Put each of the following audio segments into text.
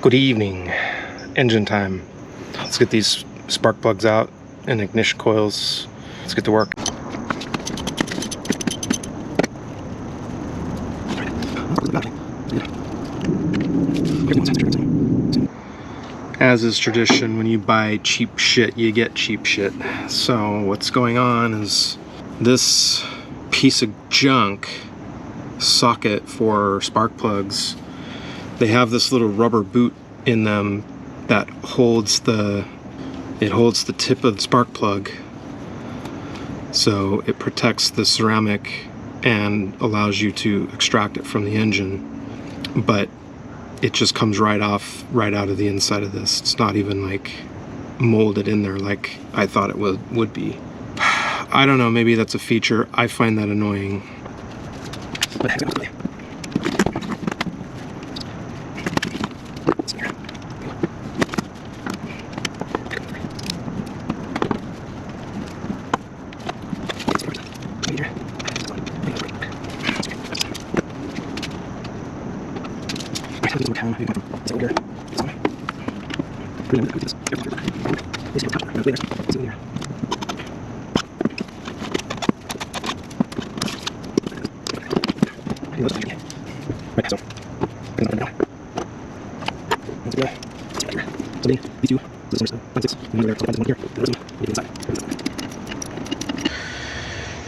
Good evening. Engine time. Let's get these spark plugs out and ignition coils. Let's get to work. As is tradition, when you buy cheap shit, you get cheap shit. So what's going on is this piece of junk socket for spark plugs, they have this little rubber boot in them that holds the tip of the spark plug, so it protects the ceramic and allows you to extract it from the engine, but it just comes right out of the inside of this. It's not even like molded in there like I thought it would be. I don't know, maybe that's a feature. I find that annoying.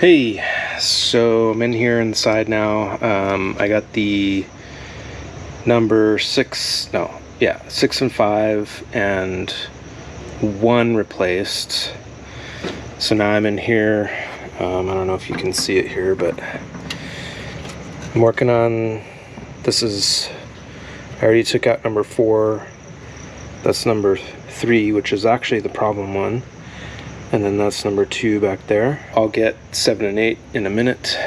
Hey, so I'm in here inside now. I got the number 6 and 5 and 1 replaced. So now I'm in here. I don't know if you can see it here, but I'm working on, I already took out number 4. That's number 3, which is actually the problem one. And then that's number 2 back there. I'll get 7 and 8 in a minute.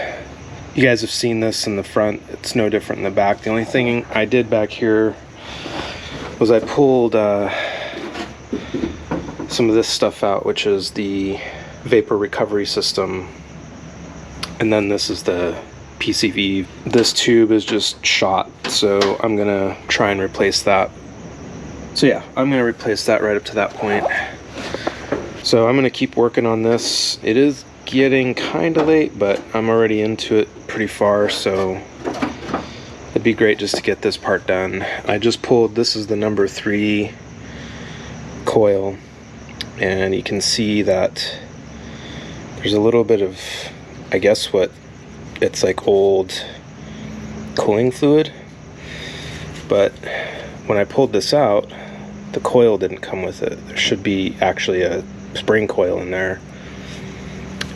You guys have seen this in the front. It's no different in the back. The only thing I did back here was I pulled some of this stuff out, which is the vapor recovery system. And then this is the PCV. This tube is just shot, so I'm gonna try and replace that. So yeah, I'm gonna replace that right up to that point. So I'm gonna keep working on this. It is getting kind of late, but I'm already into it pretty far, so it'd be great just to get this part done. I just pulled, this is the number 3 coil, and you can see that there's a little bit of, I guess it's like old cooling fluid, but when I pulled this out, the coil didn't come with it. There should be actually a spring coil in there.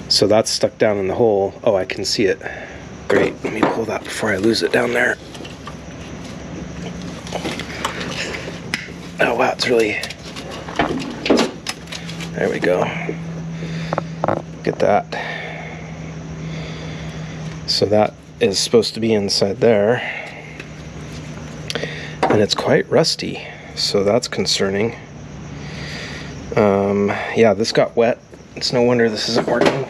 So that's stuck down in the hole. Oh, I can see it. Great, let me pull that before I lose it down there. Oh wow, it's really... There we go. Get that. So that is supposed to be inside there. And it's quite rusty, so that's concerning. Yeah, this got wet. It's no wonder this isn't working.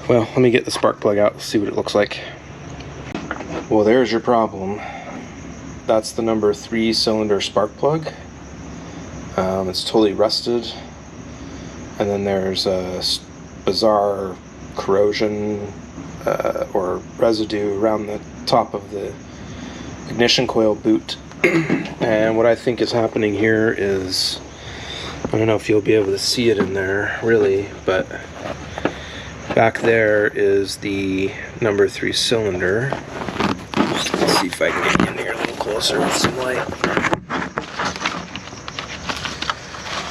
Well, let me get the spark plug out, see what it looks like. Well, there's your problem. That's the number 3 cylinder spark plug. It's totally rusted. And then there's a bizarre corrosion or residue around the top of the ignition coil boot. And what I think is happening here is, I don't know if you'll be able to see it in there really, but back there is the number 3 cylinder. Let's see if I can get in here a little closer with some light.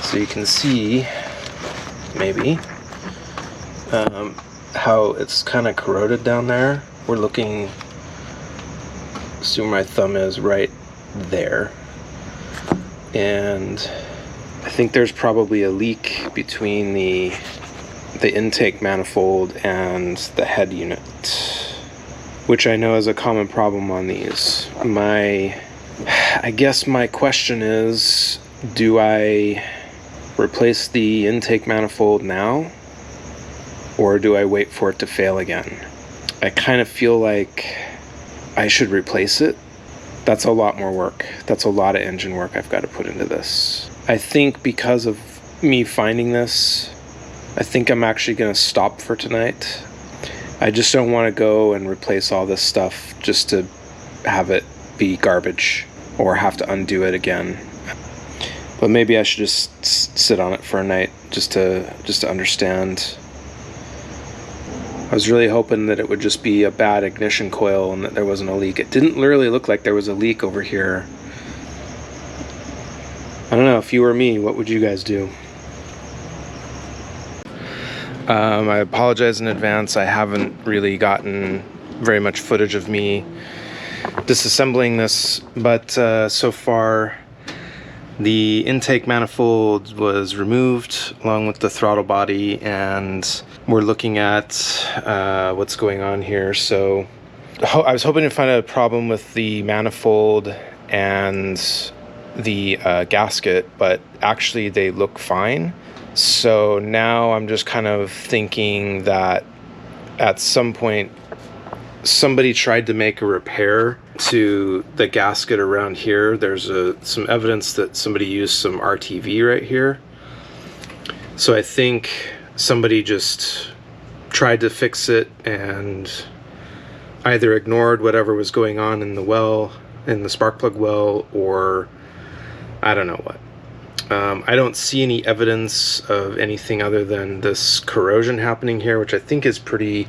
So you can see, maybe, how it's kind of corroded down there. We're looking, see where my thumb is, right there. And I think there's probably a leak between the intake manifold and the head unit, which I know is a common problem on these. I guess my question is, do I replace the intake manifold now, or do I wait for it to fail again? I kind of feel like I should replace it. That's a lot more work. That's a lot of engine work I've got to put into this. I think because of me finding this, I think I'm actually going to stop for tonight. I just don't want to go and replace all this stuff just to have it be garbage or have to undo it again. But maybe I should just sit on it for a night just to understand. I was really hoping that it would just be a bad ignition coil and that there wasn't a leak. It didn't really look like there was a leak over here. I don't know, if you were me, what would you guys do? I apologize in advance. I haven't really gotten very much footage of me disassembling this, but so far the intake manifold was removed along with the throttle body, and we're looking at what's going on here. So I was hoping to find a problem with the manifold and the gasket, but actually they look fine. So now I'm just kind of thinking that at some point somebody tried to make a repair to the gasket around here. There's some evidence that somebody used some RTV right here. So I think somebody just tried to fix it and either ignored whatever was going on in the well, in the spark plug well, or I don't know what. I don't see any evidence of anything other than this corrosion happening here, which I think is pretty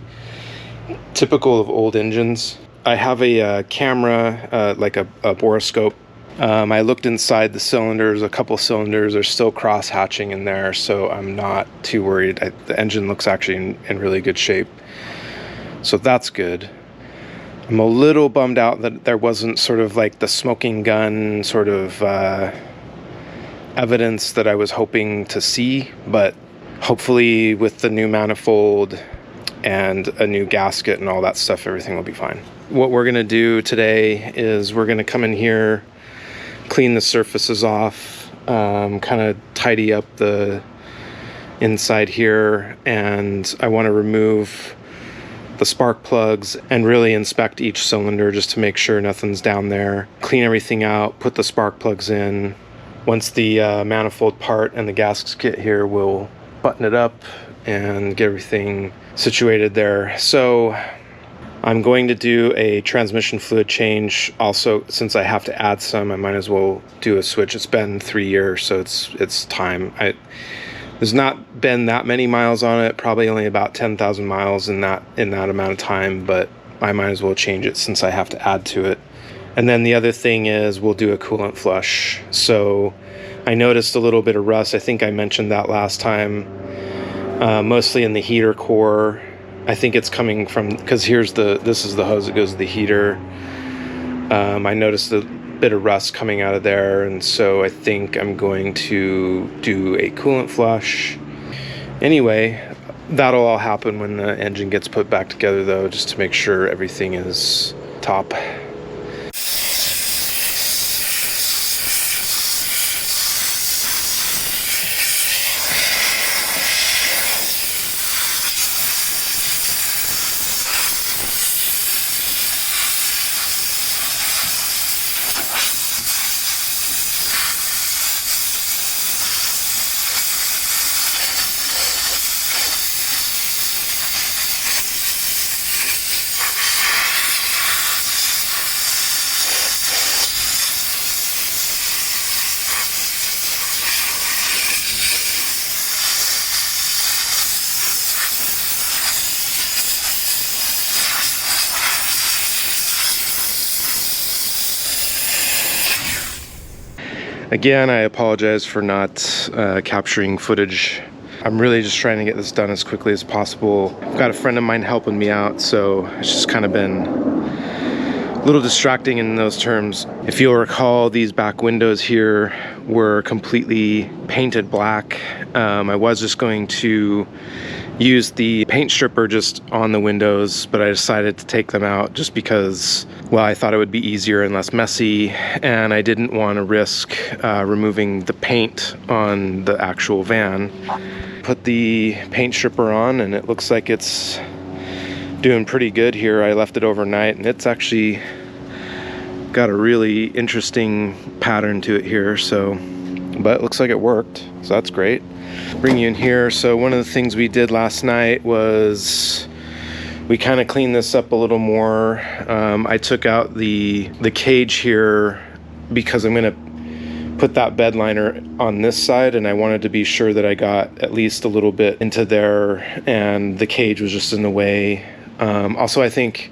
typical of old engines. I have a camera, like a borescope. I looked inside the cylinders. A couple cylinders are still cross-hatching in there, so I'm not too worried. The engine looks actually in really good shape, so that's good. I'm a little bummed out that there wasn't sort of like the smoking gun sort of evidence that I was hoping to see, but hopefully with the new manifold and a new gasket and all that stuff, everything will be fine. What we're gonna do today is we're gonna come in here, clean the surfaces off, kind of tidy up the inside here, and I want to remove the spark plugs and really inspect each cylinder just to make sure nothing's down there. Clean everything out, put the spark plugs in. Once the manifold part and the gasket here, we'll button it up and get everything situated there. So I'm going to do a transmission fluid change. Also, since I have to add some, I might as well do a switch. It's been 3 years, so it's time. There's not been that many miles on it, probably only about 10,000 miles in that amount of time, but I might as well change it since I have to add to it. And then the other thing is we'll do a coolant flush. So I noticed a little bit of rust. I think I mentioned that last time, mostly in the heater core. I think it's coming from, because this is the hose that goes to the heater. I noticed a bit of rust coming out of there, and so I think I'm going to do a coolant flush. Anyway, that'll all happen when the engine gets put back together though, just to make sure everything is top. Again, I apologize for not capturing footage. I'm really just trying to get this done as quickly as possible. I've got a friend of mine helping me out, so it's just kind of been a little distracting in those terms. If you'll recall, these back windows here were completely painted black. I was just going to use the paint stripper just on the windows, but I decided to take them out just because, well, I thought it would be easier and less messy, and I didn't want to risk removing the paint on the actual van. Put the paint stripper on, and it looks like it's doing pretty good here. I left it overnight and it's actually got a really interesting pattern to it here, so, but it looks like it worked, so that's great. Bring you in here. So one of the things we did last night was we kind of cleaned this up a little more. I took out the cage here because I'm going to put that bed liner on this side, and I wanted to be sure that I got at least a little bit into there, and the cage was just in the way. Also, I think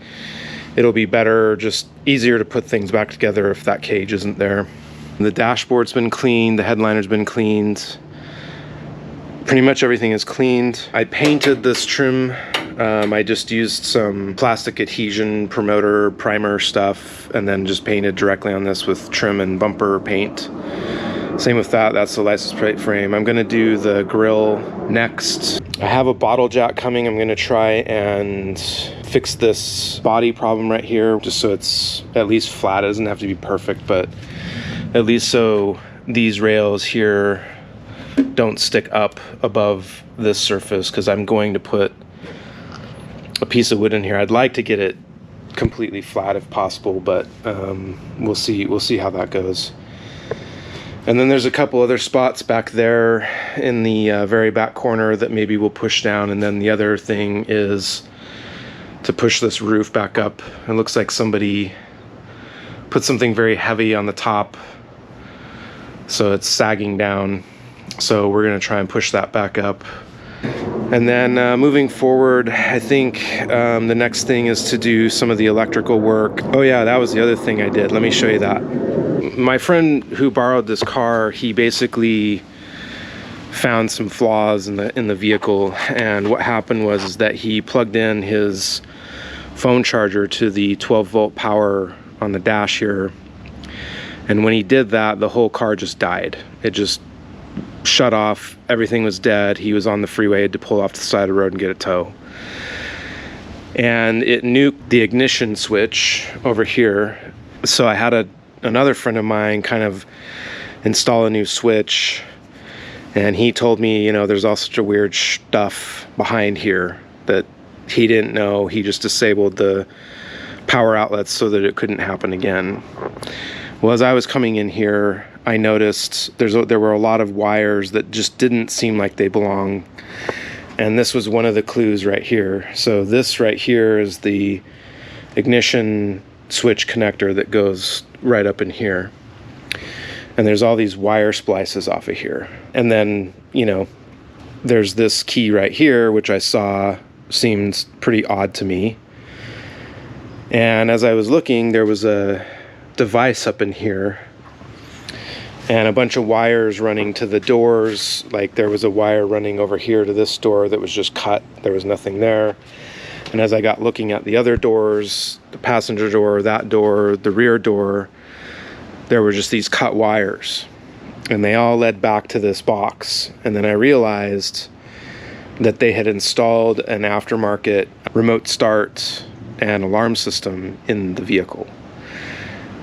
it'll be better, just easier to put things back together if that cage isn't there. The dashboard's been cleaned, the headliner's been cleaned. Pretty much everything is cleaned. I painted this trim. I just used some plastic adhesion promoter primer stuff and then just painted directly on this with trim and bumper paint. Same with that, that's the license plate frame. I'm gonna do the grille next. I have a bottle jack coming. I'm gonna try and fix this body problem right here, just so it's at least flat. It doesn't have to be perfect, but at least so these rails here don't stick up above this surface, because I'm going to put a piece of wood in here. I'd like to get it completely flat if possible, but we'll see how that goes. And then there's a couple other spots back there in the very back corner that maybe we'll push down. And then the other thing is to push this roof back up. It looks like somebody put something very heavy on the top, so it's sagging down. So we're gonna try and push that back up. And then moving forward, I think the next thing is to do some of the electrical work. Oh yeah, that was the other thing I did. Let me show you that. My friend who borrowed this car, he basically found some flaws in the vehicle, and what happened was that he plugged in his phone charger to the 12-volt power on the dash here, and when he did that, the whole car just died. It just shut off, everything was dead. He was on the freeway, had to pull off the side of the road and get a tow. And it nuked the ignition switch over here. So I had another friend of mine kind of install a new switch, and he told me, you know, there's all such a weird stuff behind here that he didn't know. He just disabled the power outlets so that it couldn't happen again. Well, as I was coming in here, I noticed there were a lot of wires that just didn't seem like they belong, and this was one of the clues right here. So this right here is the ignition switch connector that goes right up in here, and there's all these wire splices off of here. And then, you know, there's this key right here, which I saw seemed pretty odd to me. And as I was looking, there was a device up in here and a bunch of wires running to the doors. Like there was a wire running over here to this door that was just cut. There was nothing there. And as I got looking at the other doors, the passenger door, that door, the rear door, there were just these cut wires, and they all led back to this box. And then I realized that they had installed an aftermarket remote start and alarm system in the vehicle.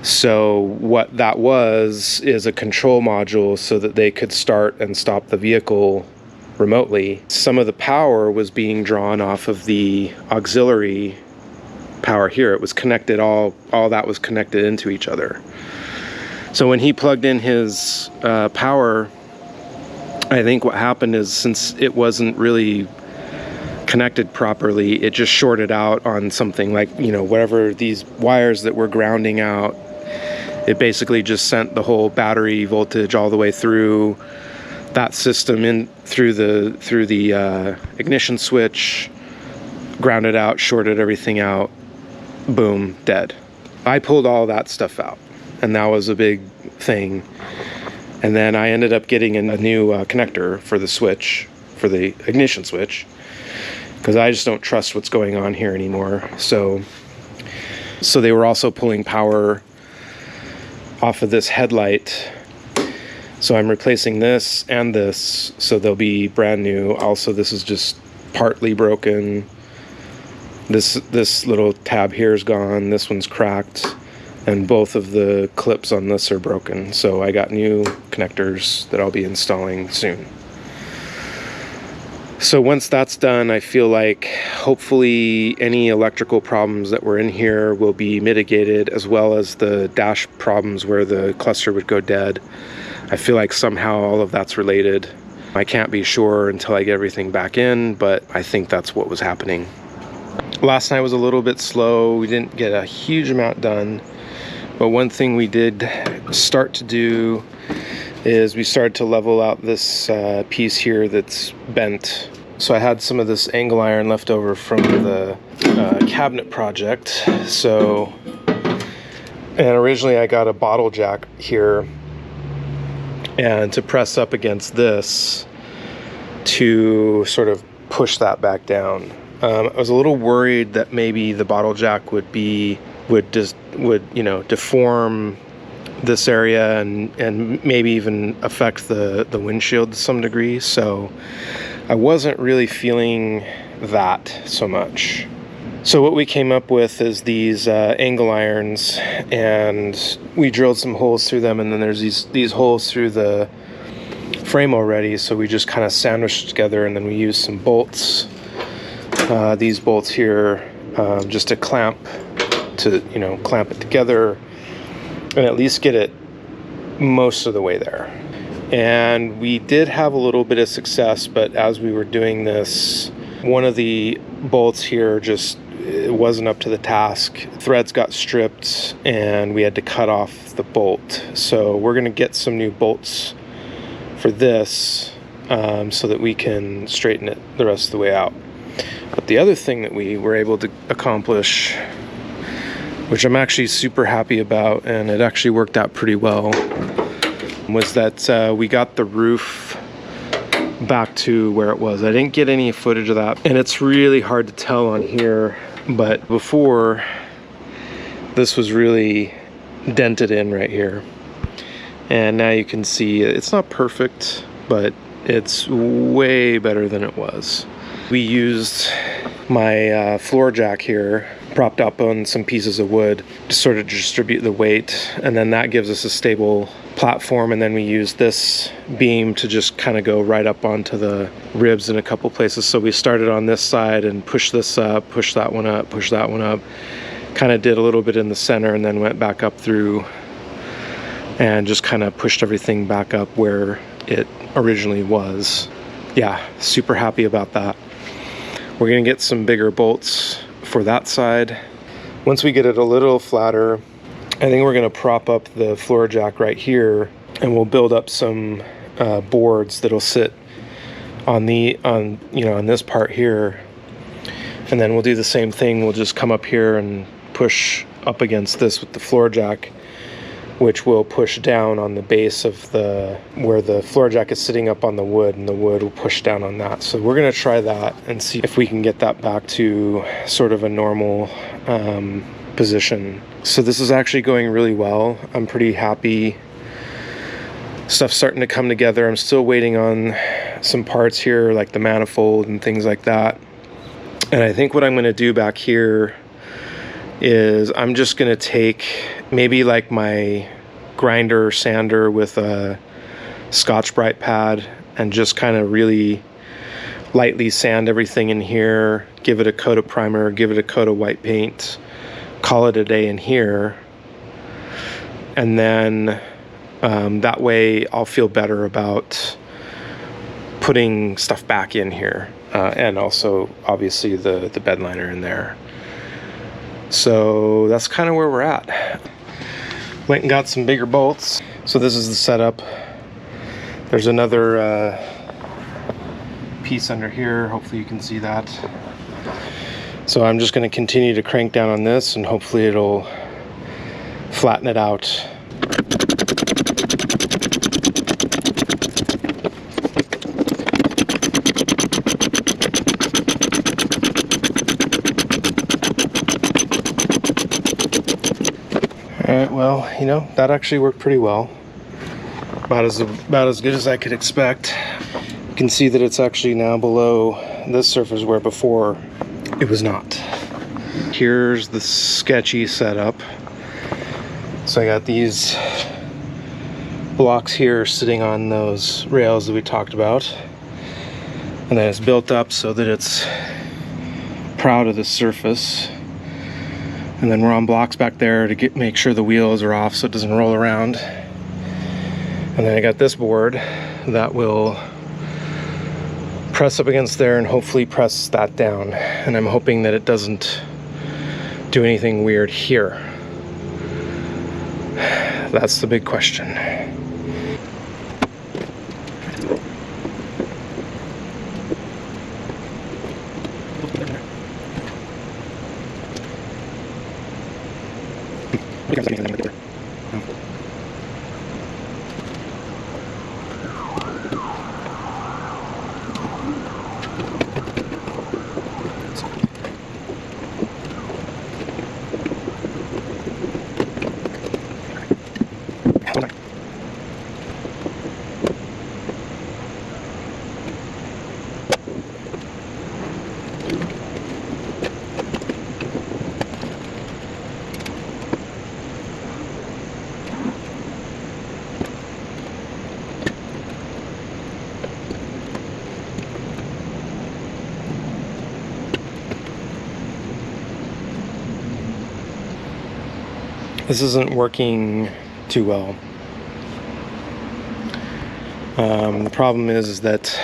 So what that was is a control module so that they could start and stop the vehicle remotely. Some of the power was being drawn off of the auxiliary power here. It was connected, all that was connected into each other. So when he plugged in his power, I think what happened is, since it wasn't really connected properly, it just shorted out on something, like, you know, whatever these wires that were grounding out, it basically just sent the whole battery voltage all the way through that system in through the ignition switch, grounded out, shorted everything out, boom, dead. I pulled all that stuff out, and that was a big thing. And then I ended up getting a new connector for the switch, for the ignition switch, because I just don't trust what's going on here anymore. So they were also pulling power off of this headlight. So I'm replacing this and this, so they'll be brand new. Also, this is just partly broken. This little tab here is gone. This one's cracked, and both of the clips on this are broken. So I got new connectors that I'll be installing soon. So once that's done, I feel like hopefully any electrical problems that were in here will be mitigated, as well as the dash problems where the cluster would go dead. I feel like somehow all of that's related. I can't be sure until I get everything back in, but I think that's what was happening. Last night was a little bit slow. We didn't get a huge amount done, but one thing we did start to do is we started to level out this piece here that's bent. So I had some of this angle iron left over from the cabinet project. So, and originally I got a bottle jack here, and to press up against this to sort of push that back down. I was a little worried that maybe the bottle jack would deform this area and maybe even affect the windshield to some degree. So I wasn't really feeling that so much. So what we came up with is these angle irons, and we drilled some holes through them, and then there's these holes through the frame already, so we just kind of sandwiched together, and then we used some bolts, these bolts here, just to clamp it together and at least get it most of the way there. And we did have a little bit of success, but as we were doing this, one of the bolts here it wasn't up to the task. Threads got stripped and we had to cut off the bolt. So we're gonna get some new bolts for this so that we can straighten it the rest of the way out. But the other thing that we were able to accomplish, which I'm actually super happy about, and it actually worked out pretty well, was that we got the roof back to where it was. I didn't get any footage of that, and it's really hard to tell on here, but before, this was really dented in right here. And now you can see it's not perfect, but it's way better than it was. We used my floor jack here, propped up on some pieces of wood to sort of distribute the weight, and then that gives us a stable platform. And then we use this beam to just kind of go right up onto the ribs in a couple places. So we started on this side and pushed this up, pushed that one up, pushed that one up, kind of did a little bit in the center, and then went back up through and just kind of pushed everything back up where it originally was. Yeah, super happy about that. We're gonna get some bigger bolts for that side. Once we get it a little flatter, I think we're gonna prop up the floor jack right here, and we'll build up some boards that'll sit on this part here. And then we'll do the same thing. We'll just come up here and push up against this with the floor jack, which will push down on the base of where the floor jack is sitting up on the wood, and the wood will push down on that. So we're gonna try that and see if we can get that back to sort of a normal position. So this is actually going really well. I'm pretty happy. Stuff's starting to come together. I'm still waiting on some parts here, like the manifold and things like that. And I think what I'm gonna do back here is I'm just gonna take maybe like my grinder sander with a Scotch-Brite pad and just kind of really lightly sand everything in here, give it a coat of primer, give it a coat of white paint, call it a day in here. And then that way I'll feel better about putting stuff back in here, and also obviously the bed liner in there. So that's kind of where we're at. Went and got some bigger bolts. So this is the setup. There's another piece under here. Hopefully you can see that. So I'm just going to continue to crank down on this, and hopefully it'll flatten it out. Alright, well, that actually worked pretty well. About as good as I could expect. You can see that it's actually now below this surface where before it was not. Here's the sketchy setup. So I got these blocks here sitting on those rails that we talked about. And then it's built up so that it's proud of the surface. And then we're on blocks back there to make sure the wheels are off so it doesn't roll around. And then I got this board that will press up against there and hopefully press that down. And I'm hoping that it doesn't do anything weird here. That's the big question. This isn't working too well. The problem is that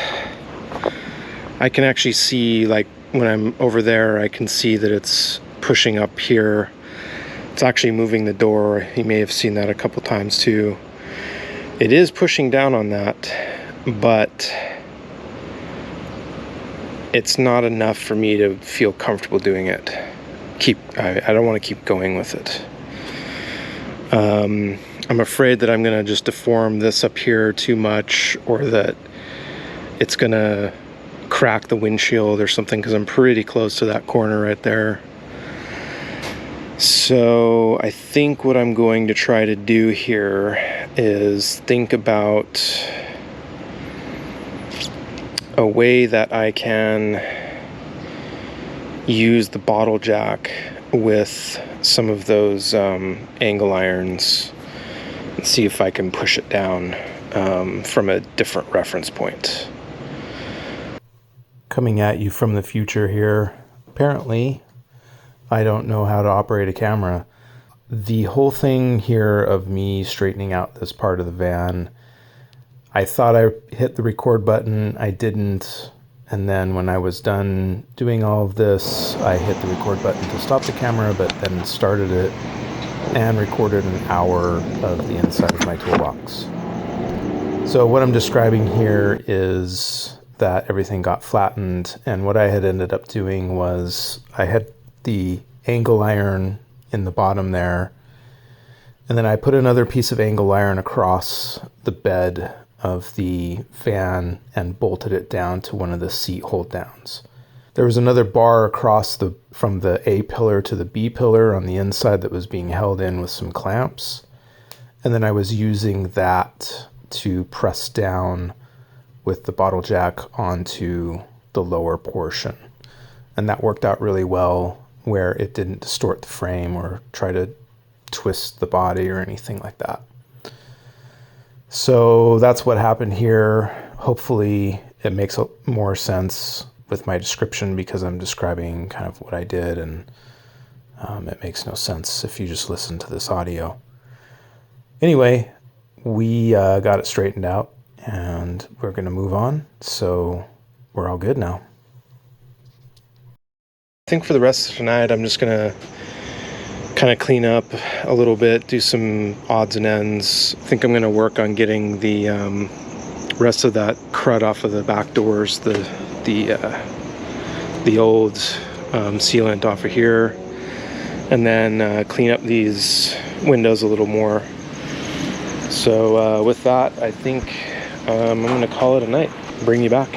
I can actually see, like when I'm over there, I can see that it's pushing up here. It's actually moving the door. You may have seen that a couple times too. It is pushing down on that, but it's not enough for me to feel comfortable doing it. I don't want to keep going with it. I'm afraid that I'm gonna just deform this up here too much, or that it's gonna crack the windshield or something, because I'm pretty close to that corner right there. So I think what I'm going to try to do here is think about a way that I can use the bottle jack with some of those angle irons and see if I can push it down from a different reference point. Coming at you from the future here. Apparently, I don't know how to operate a camera. The whole thing here of me straightening out this part of the van, I thought I hit the record button, I didn't. And then when I was done doing all of this, I hit the record button to stop the camera, but then started it and recorded an hour of the inside of my toolbox. So what I'm describing here is that everything got flattened, and what I had ended up doing was I had the angle iron in the bottom there, and then I put another piece of angle iron across the bed of the van and bolted it down to one of the seat hold downs. There was another bar across from the A pillar to the B pillar on the inside that was being held in with some clamps. And then I was using that to press down with the bottle jack onto the lower portion. And that worked out really well, where it didn't distort the frame or try to twist the body or anything like that. So that's what happened here. Hopefully it makes more sense with my description, because I'm describing kind of what I did, and it makes no sense if you just listen to this audio. Anyway, we got it straightened out and we're going to move on. So we're all good now. I think for the rest of tonight, I'm just going to kind of clean up a little bit, do some odds and ends. I think I'm going to work on getting the rest of that crud off of the back doors, the old sealant off of here, and then clean up these windows a little more. So with that, I think I'm going to call it a night. Bring you back.